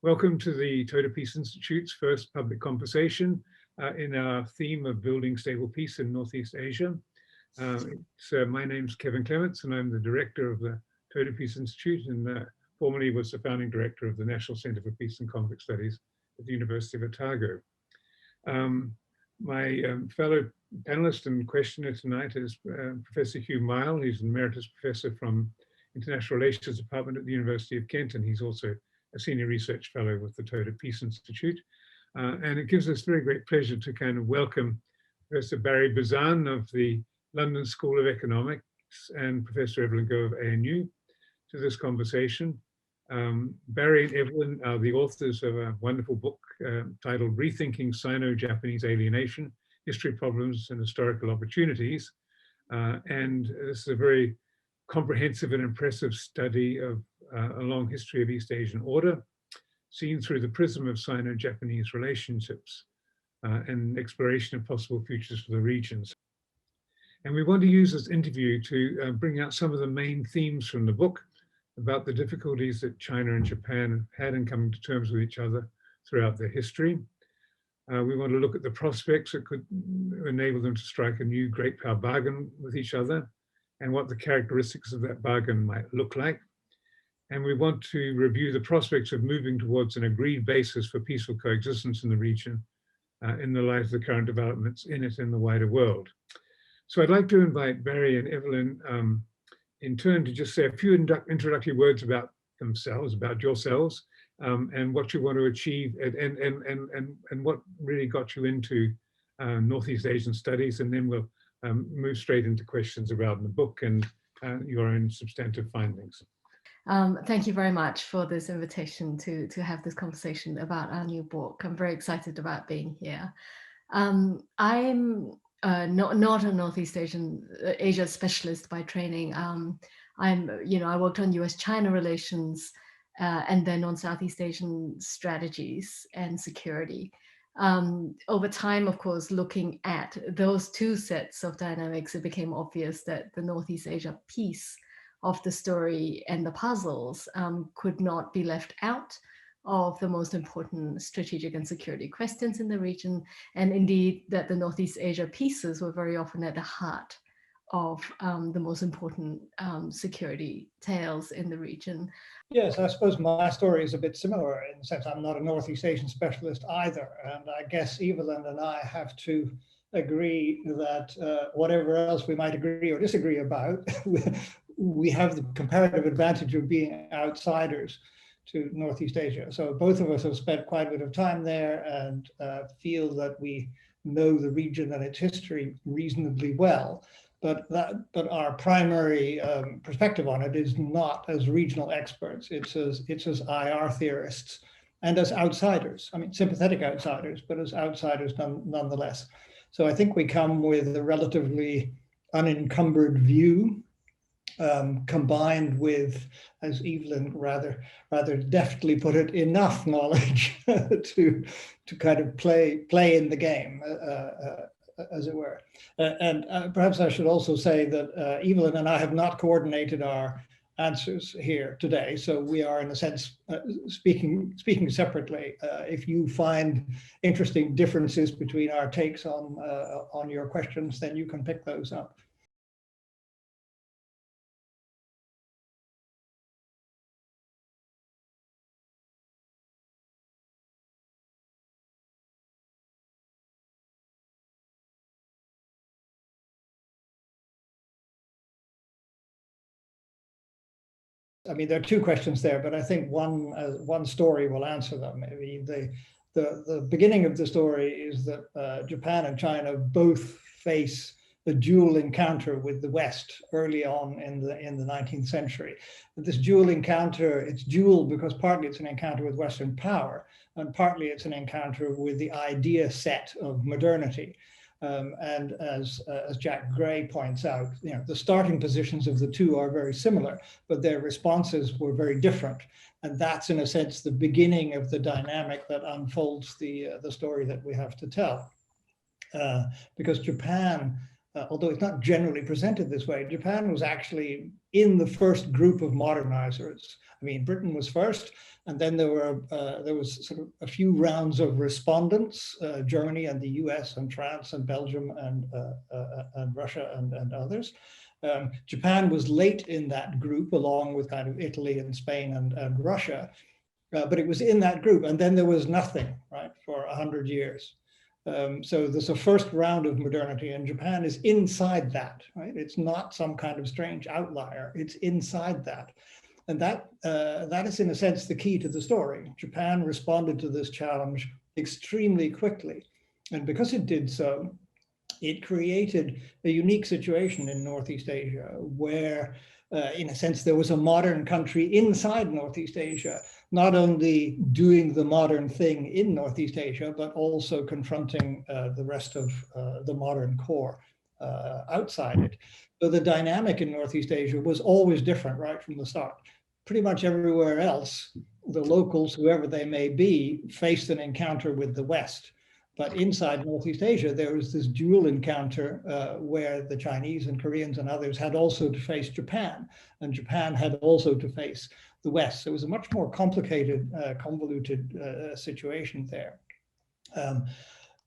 Welcome to the Toda Peace Institute's first public conversation in our theme of building stable peace in Northeast Asia. My name's Clements, and I'm the director of the Toda Peace Institute, and formerly was the founding director of the National Center for Peace and Conflict Studies at the University of Otago. My fellow panelist and questioner tonight is Professor Hugh Miall. He's an emeritus professor from International Relations Department at the University of Kent, and he's also a senior research fellow with the Toda Peace Institute. And it gives us very great pleasure to kind of welcome Professor Barry Buzan of the London School of Economics and Professor Evelyn of ANU to this conversation. Barry and Evelyn are the authors of a wonderful book titled Rethinking Sino-Japanese Alienation, History Problems and Historical Opportunities. And this is a very comprehensive and impressive study of a long history of East Asian order, seen through the prism of Sino-Japanese relationships and exploration of possible futures for the regions. And we want to use this interview to bring out some of the main themes from the book about the difficulties that China and Japan have had in coming to terms with each other throughout their history. We want to look at the prospects that could enable them to strike a new great power bargain with each other and what the characteristics of that bargain might look like. And we want to review the prospects of moving towards an agreed basis for peaceful coexistence in the region in the light of the current developments in it and the wider world. So I'd like to invite Barry and Evelyn in turn to just say a few introductory words about themselves, about yourselves, and what you want to achieve and what really got you into Northeast Asian studies, and then we'll move straight into questions about the book and your own substantive findings. Thank you very much for this invitation to have this conversation about our new book. I'm very excited about being here. I'm not a Northeast Asia specialist by training. I worked on US-China relations and then on Southeast Asian strategies and security. Over time, of course, looking at those two sets of dynamics, it became obvious that the Northeast Asia piece of the story and the puzzles could not be left out of the most important strategic and security questions in the region, and indeed that the Northeast Asia pieces were very often at the heart of the most important security tales in the region. Yes, I suppose my story is a bit similar in the sense I'm not a Northeast Asian specialist either, and I guess Evelyn and I have to agree that whatever else we might agree or disagree about, we have the comparative advantage of being outsiders to Northeast Asia. So both of us have spent quite a bit of time there and feel that we know the region and its history reasonably well. But our primary perspective on it is not as regional experts. It's as IR theorists and as outsiders. I mean, sympathetic outsiders, but as outsiders nonetheless. So I think we come with a relatively unencumbered view, combined with, as Evelyn rather deftly put it, enough knowledge to kind of play in the game, as it were. And perhaps I should also say that Evelyn and I have not coordinated our answers here today, so we are in a sense speaking separately. If you find interesting differences between our takes on your questions, then you can pick those up. I mean, there are two questions there, but I think one story will answer them. I mean, the beginning of the story is that Japan and China both face a dual encounter with the West early on in the 19th century. But this dual encounter, it's dual because partly it's an encounter with Western power, and partly it's an encounter with the idea set of modernity. And as Jack Gray points out, the starting positions of the two are very similar, but their responses were very different. And that's, in a sense, the beginning of the dynamic that unfolds the story that we have to tell. Because Japan although it's not generally presented this way, Japan was actually in the first group of modernizers. I mean, Britain was first, and then there was sort of a few rounds of respondents, Germany and the US and France and Belgium and Russia and others. Japan was late in that group, along with kind of Italy and Spain and Russia, but it was in that group, and then there was nothing, right, for 100 years. So there's a first round of modernity, and Japan is inside that, right? It's not some kind of strange outlier, it's inside that. And that is, in a sense, the key to the story. Japan responded to this challenge extremely quickly. And because it did so, it created a unique situation in Northeast Asia where, in a sense, there was a modern country inside Northeast Asia, not only doing the modern thing in Northeast Asia, but also confronting the rest of the modern core outside it. So the dynamic in Northeast Asia was always different right from the start. Pretty much everywhere else, the locals, whoever they may be, faced an encounter with the West. But inside Northeast Asia, there was this dual encounter where the Chinese and Koreans and others had also to face Japan, and Japan had also to face the West. So it was a much more complicated, convoluted situation there.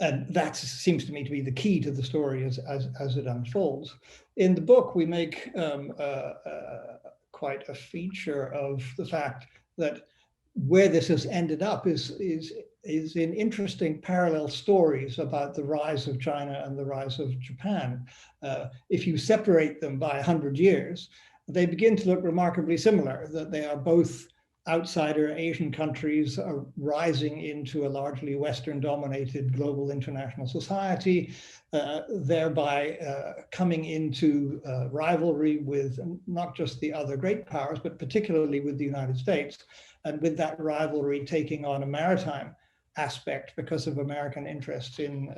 And that seems to me to be the key to the story as it unfolds. In the book, we make quite a feature of the fact that where this has ended up is in interesting parallel stories about the rise of China and the rise of Japan. If you separate them by 100 years, they begin to look remarkably similar, that they are both outsider Asian countries are rising into a largely Western-dominated global international society, thereby coming into rivalry with not just the other great powers, but particularly with the United States, and with that rivalry taking on a maritime aspect because of American interests in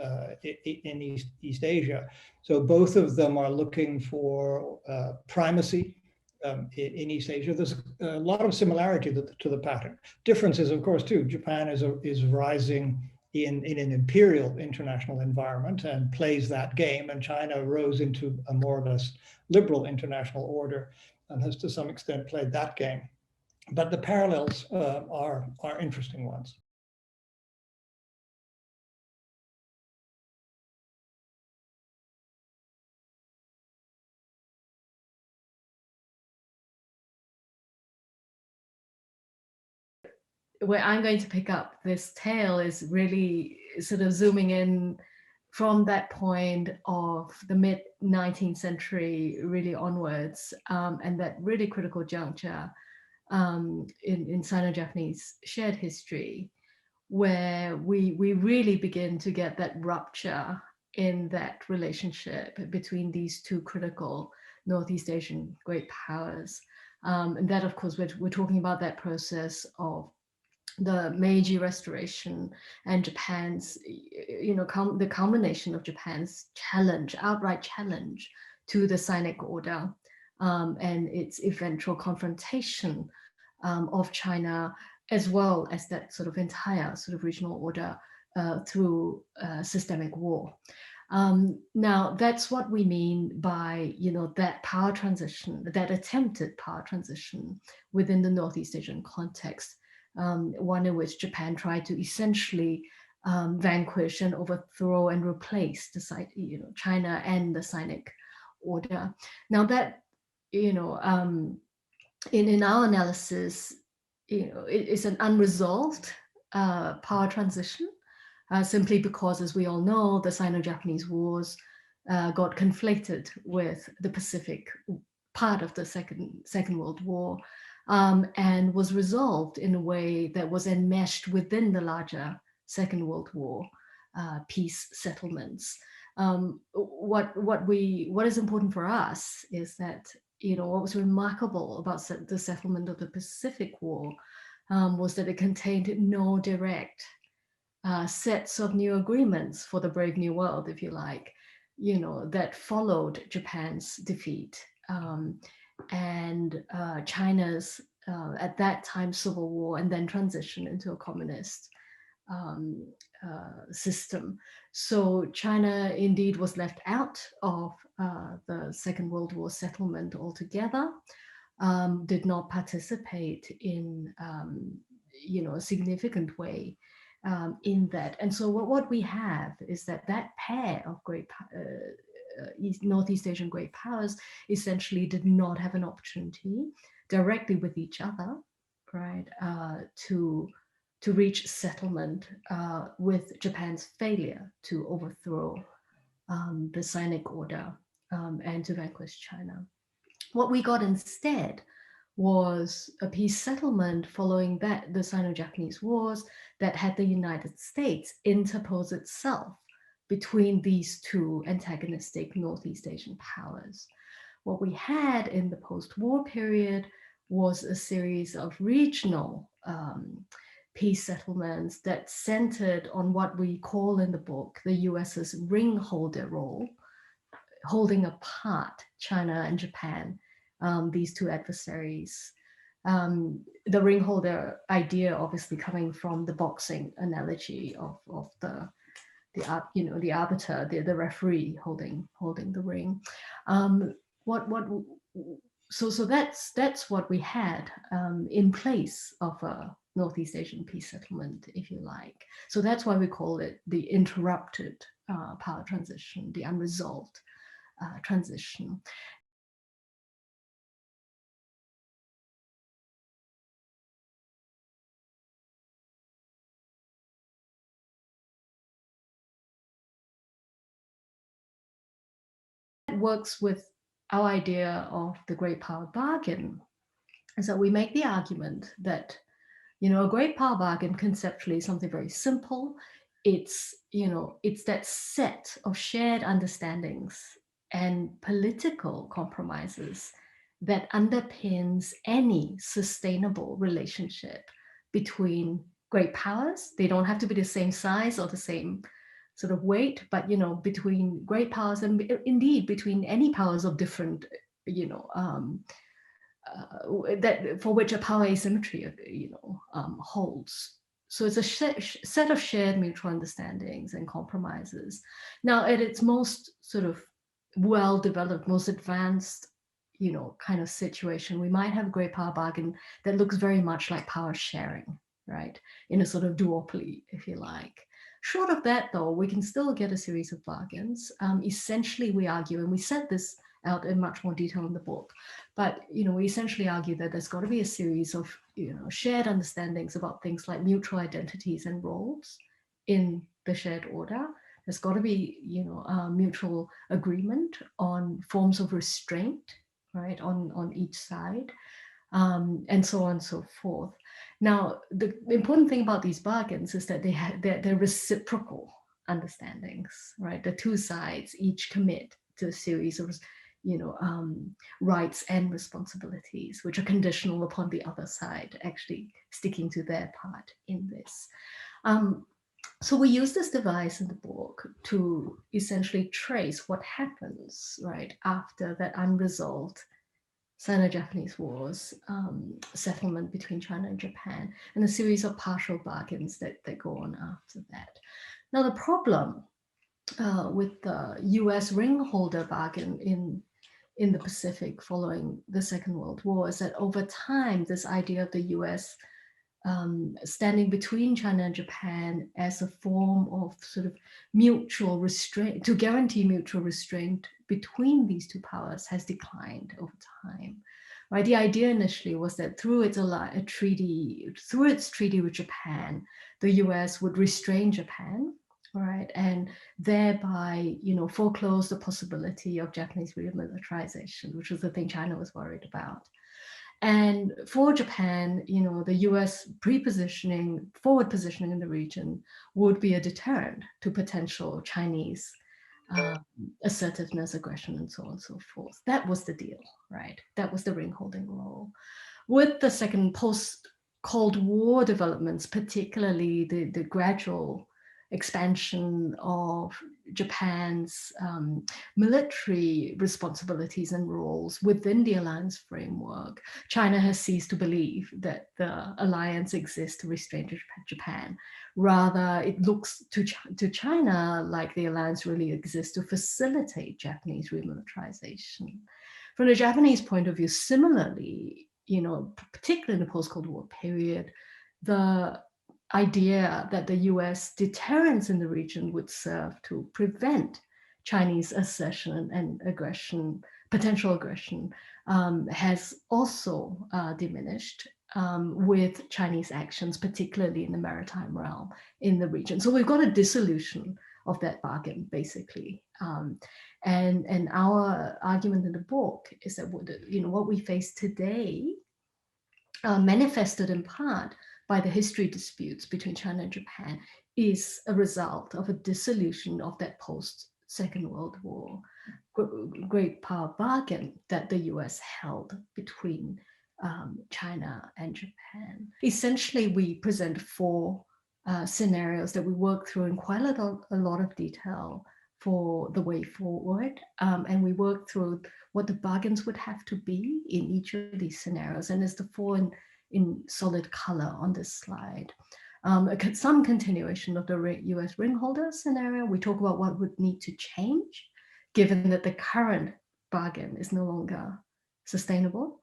East Asia. So both of them are looking for primacy in East Asia. There's a lot of similarity to the pattern. Differences, of course, too. Japan is rising in an imperial international environment and plays that game, and China rose into a more or less liberal international order and has to some extent played that game. But the parallels are interesting ones. Where I'm going to pick up this tale is really sort of zooming in from that point of the mid-19th century really onwards, and that really critical juncture in Sino-Japanese shared history, where we really begin to get that rupture in that relationship between these two critical Northeast Asian great powers. And that, of course, we're talking about that process of the Meiji Restoration and Japan's, the culmination of Japan's outright challenge to the Sinic order, and its eventual confrontation of China, as well as that sort of entire sort of regional order through systemic war. Now, that's what we mean by, that power transition, that attempted power transition within the Northeast Asian context. One in which Japan tried to essentially vanquish and overthrow and replace the China and the Sinic order. Now that in our analysis, it is an unresolved power transition, simply because, as we all know, the Sino-Japanese wars got conflated with the Pacific part of the Second World War. And was resolved in a way that was enmeshed within the larger Second World War peace settlements. What is important for us is that what was remarkable about the settlement of the Pacific War was that it contained no direct sets of new agreements for the Brave New World, if you like, that followed Japan's defeat. And China's, at that time, civil war, and then transition into a communist system. So China indeed was left out of the Second World War settlement altogether, did not participate in a significant way in that. And so what we have is that pair of Northeast Asian great powers essentially did not have an opportunity directly with each other, right, to reach settlement with Japan's failure to overthrow the Sinic order and to vanquish China. What we got instead was a peace settlement following the Sino-Japanese Wars that had the United States interpose itself between these two antagonistic Northeast Asian powers. What we had in the post-war period was a series of regional peace settlements that centered on what we call in the book the US's ring holder role, holding apart China and Japan, these two adversaries. The ring holder idea obviously coming from the boxing analogy of the arbiter, the referee holding the ring. So that's what we had in place of a Northeast Asian peace settlement, if you like. So that's why we call it the interrupted power transition, the unresolved transition. It works with our idea of the great power bargain. And so we make the argument that, a great power bargain conceptually is something very simple. It's that set of shared understandings and political compromises that underpins any sustainable relationship between great powers. They don't have to be the same size or the same sort of weight, but between great powers and indeed between any powers of different, that for which a power asymmetry, holds. So it's a set of shared mutual understandings and compromises. Now, at its most sort of well-developed, most advanced, kind of situation, we might have a great power bargain that looks very much like power sharing, right? In a sort of duopoly, if you like. Short of that, though, we can still get a series of bargains. Essentially, we argue, and we set this out in much more detail in the book, but we essentially argue that there's got to be a series of shared understandings about things like mutual identities and roles in the shared order. There's got to be mutual agreement on forms of restraint, right, on each side, and so on and so forth. Now, the important thing about these bargains is that they're reciprocal understandings, right? The two sides each commit to a series of rights and responsibilities, which are conditional upon the other side actually sticking to their part in this. So we use this device in the book to essentially trace what happens, right, after that unresolved Sino-Japanese Wars settlement between China and Japan, and a series of partial bargains that go on after that. Now, the problem with the US ring holder bargain in the Pacific following the Second World War is that over time, this idea of the US standing between China and Japan as a form of sort of mutual restraint, to guarantee mutual restraint between these two powers, has declined over time. Right? The idea initially was that through its treaty with Japan, the US would restrain Japan, right, and thereby, foreclose the possibility of Japanese remilitarization, which was the thing China was worried about. And for Japan, the US forward positioning in the region would be a deterrent to potential Chinese assertiveness, aggression, and so on and so forth. That was the deal, right? That was the ring holding role. With the second post-Cold War developments, particularly the gradual expansion of Japan's military responsibilities and roles within the alliance framework, China has ceased to believe that the alliance exists to restrain Japan. Rather, it looks to China like the alliance really exists to facilitate Japanese remilitarization. From the Japanese point of view, similarly, particularly in the post-Cold War period, the idea that the US deterrence in the region would serve to prevent Chinese assertion and aggression, potential aggression, has also diminished with Chinese actions, particularly in the maritime realm in the region. So we've got a dissolution of that bargain, basically. And our argument in the book is that what we face today, manifested in part by the history disputes between China and Japan, is a result of a dissolution of that post-Second World War great power bargain that the US held between China and Japan. Essentially, we present four scenarios that we work through in quite a lot of detail for the way forward. And we work through what the bargains would have to be in each of these scenarios. And there's the four in solid color on this slide. Some continuation of the US ring holder scenario. We talk about what would need to change given that the current bargain is no longer sustainable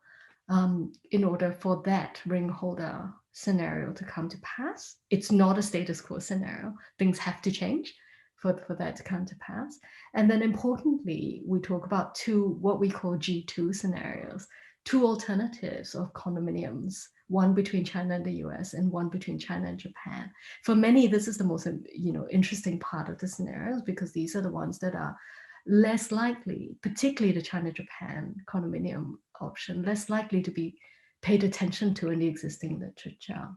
in order for that ring holder scenario to come to pass. It's not a status quo scenario. Things have to change for that to come to pass. And then importantly, we talk about what we call G2 scenarios, two alternatives of condominiums, one between China and the US and one between China and Japan. For many, this is the most interesting part of the scenarios because these are the ones that are less likely, particularly the China-Japan condominium option, less likely to be paid attention to in the existing literature.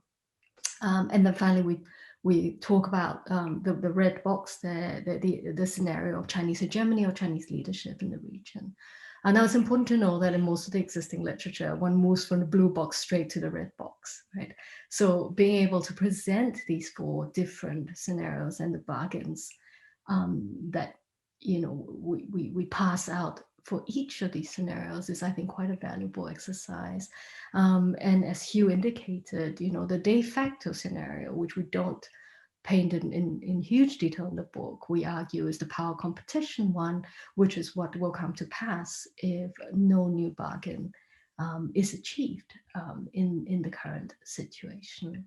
And then finally, we talk about the red box there, the scenario of Chinese hegemony or Chinese leadership in the region. And now it's important to know that in most of the existing literature, one moves from the blue box straight to the red box, right? So being able to present these four different scenarios and the bargains that we pass out for each of these scenarios is, I think, quite a valuable exercise. And as Hugh indicated, the de facto scenario, which we don't paint in huge detail in the book, we argue is the power competition one, which is what will come to pass if no new bargain is achieved in the current situation.